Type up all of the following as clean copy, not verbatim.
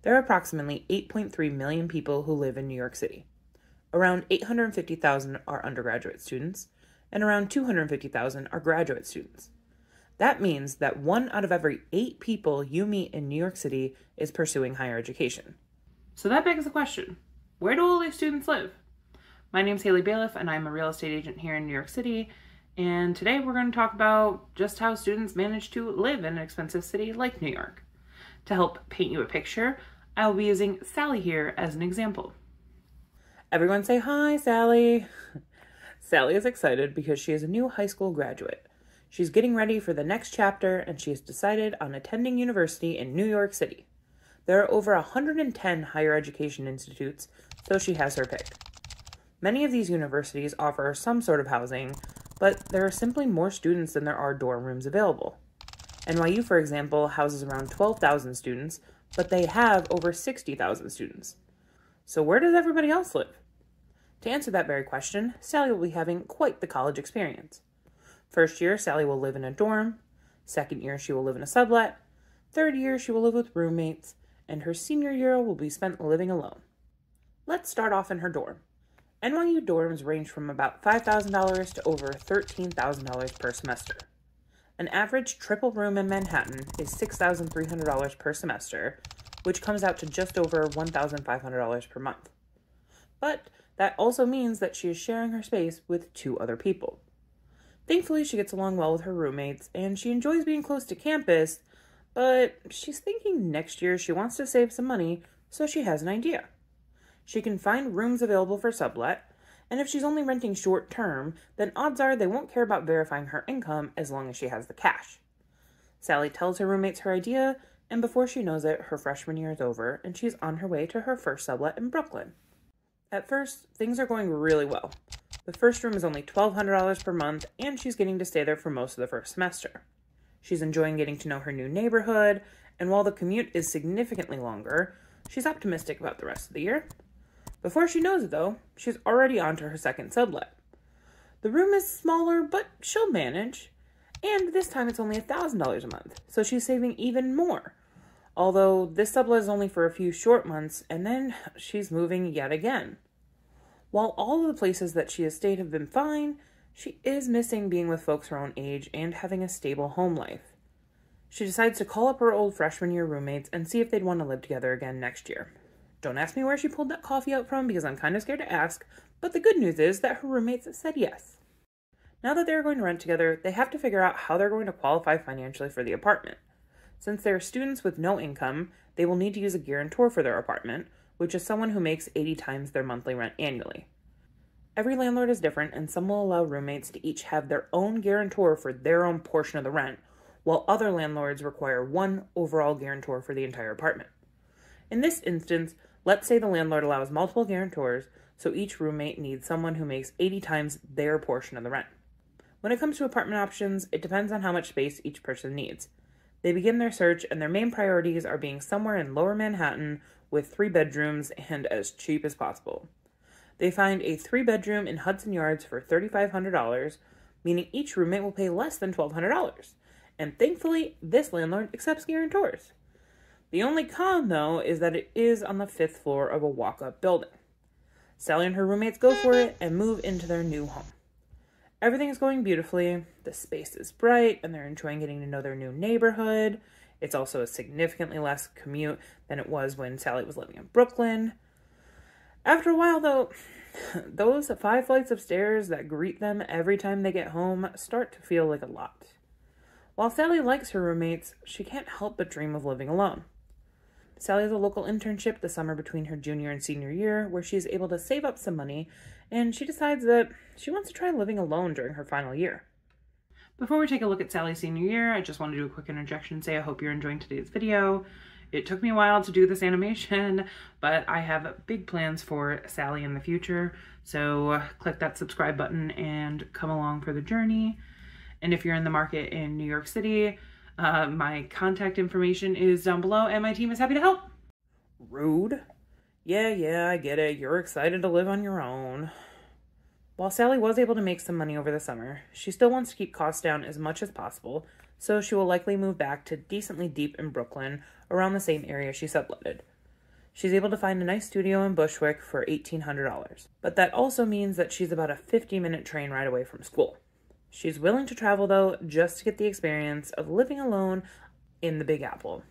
There are approximately 8.3 million people who live in New York City. Around 850,000 are undergraduate students, and around 250,000 are graduate students. That means that 1 out of every 8 people you meet in New York City is pursuing higher education. So that begs the question, where do all these students live? My name's Haley Bailiff, and I'm a real estate agent here in New York City, and today we're going to talk about just how students manage to live in an expensive city like New York. To help paint you a picture, I'll be using Sally here as an example. Everyone say hi, Sally. Sally is excited because she is a new high school graduate. She's getting ready for the next chapter, and she has decided on attending university in New York City. There are over 110 higher education institutes, so she has her pick. Many of these universities offer some sort of housing, but there are simply more students than there are dorm rooms available. NYU, for example, houses around 12,000 students, but they have over 60,000 students. So where does everybody else live? To answer that very question, Sally will be having quite the college experience. First year, Sally will live in a dorm. Second year, she will live in a sublet. Third year, she will live with roommates. And her senior year will be spent living alone. Let's start off in her dorm. NYU dorms range from about $5,000 to over $13,000 per semester. An average triple room in Manhattan is $6,300 per semester, which comes out to just over $1,500 per month. But that also means that she is sharing her space with 2 other people. Thankfully, she gets along well with her roommates, and she enjoys being close to campus, but she's thinking next year she wants to save some money, so she has an idea. She can find rooms available for sublet, and if she's only renting short term, then odds are they won't care about verifying her income as long as she has the cash. Sally tells her roommates her idea, and before she knows it, her freshman year is over, and she's on her way to her first sublet in Brooklyn. At first, things are going really well. The first room is only $1,200 per month, and she's getting to stay there for most of the first semester. She's enjoying getting to know her new neighborhood, and while the commute is significantly longer, she's optimistic about the rest of the year. Before she knows it, though, she's already on to her second sublet. The room is smaller, but she'll manage, and this time it's only $1,000 a month, so she's saving even more. Although this sublet is only for a few short months, and then she's moving yet again. While all of the places that she has stayed have been fine, she is missing being with folks her own age and having a stable home life. She decides to call up her old freshman year roommates and see if they'd want to live together again next year. Don't ask me where she pulled that coffee out from because I'm kind of scared to ask, but the good news is that her roommates said yes. Now that they're going to rent together, they have to figure out how they're going to qualify financially for the apartment. Since they're students with no income, they will need to use a guarantor for their apartment, which is someone who makes 80 times their monthly rent annually. Every landlord is different, and some will allow roommates to each have their own guarantor for their own portion of the rent, while other landlords require one overall guarantor for the entire apartment. In this instance, let's say the landlord allows multiple guarantors, so each roommate needs someone who makes 80 times their portion of the rent. When it comes to apartment options, it depends on how much space each person needs. They begin their search, and their main priorities are being somewhere in Lower Manhattan with 3 bedrooms and as cheap as possible. They find a 3-bedroom in Hudson Yards for $3,500, meaning each roommate will pay less than $1,200. And thankfully, this landlord accepts guarantors. The only con, though, is that it is on the 5th floor of a walk-up building. Sally and her roommates go for it and move into their new home. Everything is going beautifully, the space is bright, and they're enjoying getting to know their new neighborhood. It's also a significantly less commute than it was when Sally was living in Brooklyn. After a while, though, those 5 flights of stairs that greet them every time they get home start to feel like a lot. While Sally likes her roommates, she can't help but dream of living alone. Sally has a local internship the summer between her junior and senior year where she's able to save up some money, and she decides that she wants to try living alone during her final year. Before we take a look at Sally's senior year, I just want to do a quick interjection and say I hope you're enjoying today's video. It took me a while to do this animation, but I have big plans for Sally in the future, so click that subscribe button and come along for the journey. And if you're in the market in New York City, my contact information is down below, and my team is happy to help. Rude. Yeah, I get it. You're excited to live on your own. While Sally was able to make some money over the summer, she still wants to keep costs down as much as possible, so she will likely move back to decently deep in Brooklyn, around the same area she subletted. She's able to find a nice studio in Bushwick for $1,800, but that also means that she's about a 50-minute train ride away from school. She's willing to travel, though, just to get the experience of living alone in the Big Apple.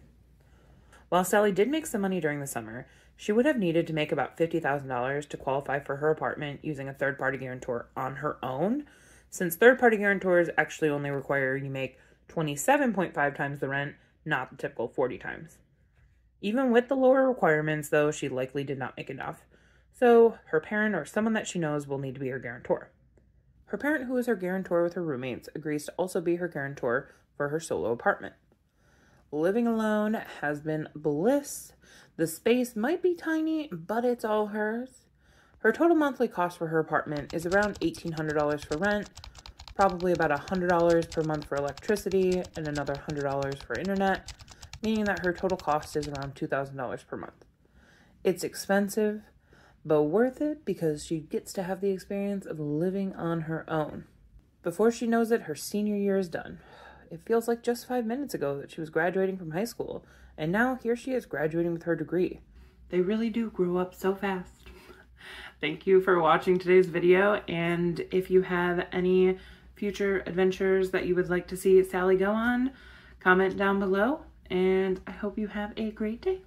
While Sally did make some money during the summer, she would have needed to make about $50,000 to qualify for her apartment using a third-party guarantor on her own, since third-party guarantors actually only require you make 27.5 times the rent, not the typical 40 times. Even with the lower requirements, though, she likely did not make enough, so her parent or someone that she knows will need to be her guarantor. Her parent, who is her guarantor with her roommates, agrees to also be her guarantor for her solo apartment. Living alone has been bliss. The space might be tiny, but it's all hers. Her total monthly cost for her apartment is around $1,800 for rent, probably about $100 per month for electricity, and another $100 for internet, meaning that her total cost is around $2,000 per month. It's expensive, but worth it because she gets to have the experience of living on her own. Before she knows it, her senior year is done. It feels like just 5 minutes ago that she was graduating from high school, and now here she is graduating with her degree. They really do grow up so fast. Thank you for watching today's video, and if you have any future adventures that you would like to see Sally go on, comment down below, and I hope you have a great day.